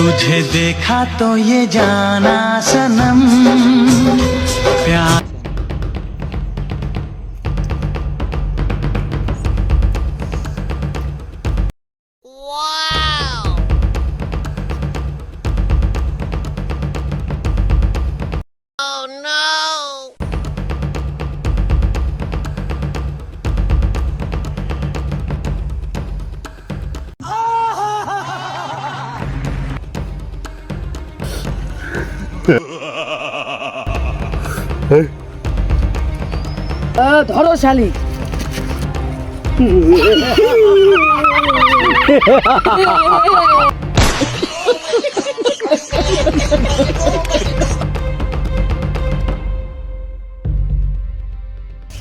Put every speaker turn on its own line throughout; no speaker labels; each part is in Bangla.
तुझे देखा तो ये जाना सनम प्यार।
ধরো শালি।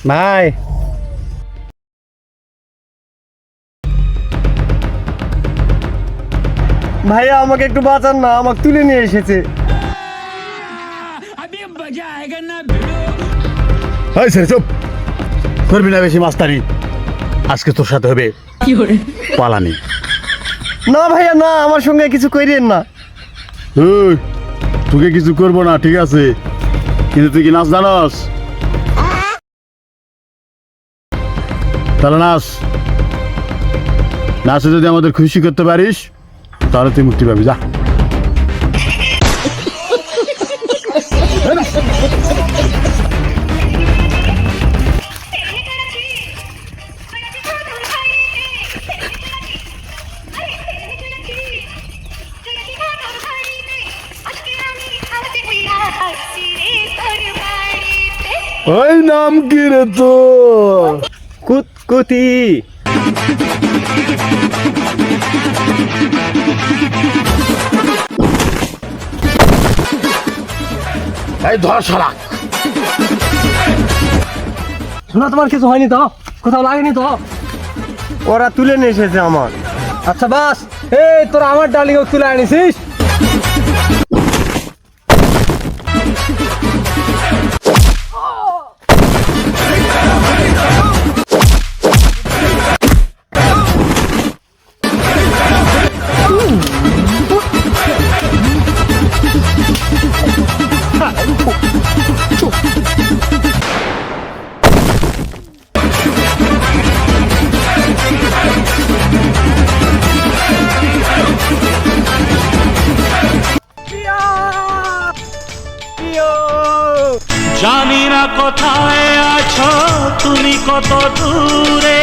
ভাই ভাইয়া আমাকে একটু বাঁচান না, আমাকে তুলে নিয়ে এসেছে।
চুপ করবি না বেশি মাস্তানি, আজকে তোর সাথে হবে পালানি।
না ভাইয়া না, আমার সঙ্গে কিছু করিয়েন না।
তোকে কিছু করবো না, ঠিক আছে, কিন্তু তুই কি নাচ জানস? তাহলে নাচ, নাচে যদি আমাদের খুশি করতে পারিস তাহলে তুই মুক্তি পাবি। যা। ওই নাম কি রে তো?
কুতকুতি।
এই ধর শালা।
শোনা, তোমার কিছু হয়নি তো? কোথাও লাগেনি তো? ওরা তুলে নিয়ে এসেছে আমার। আচ্ছা বাস, এই তোরা আমার ডার্লিং তুলে আনিছিস?
জানি না কোথায় আছো তুমি, কত দূরে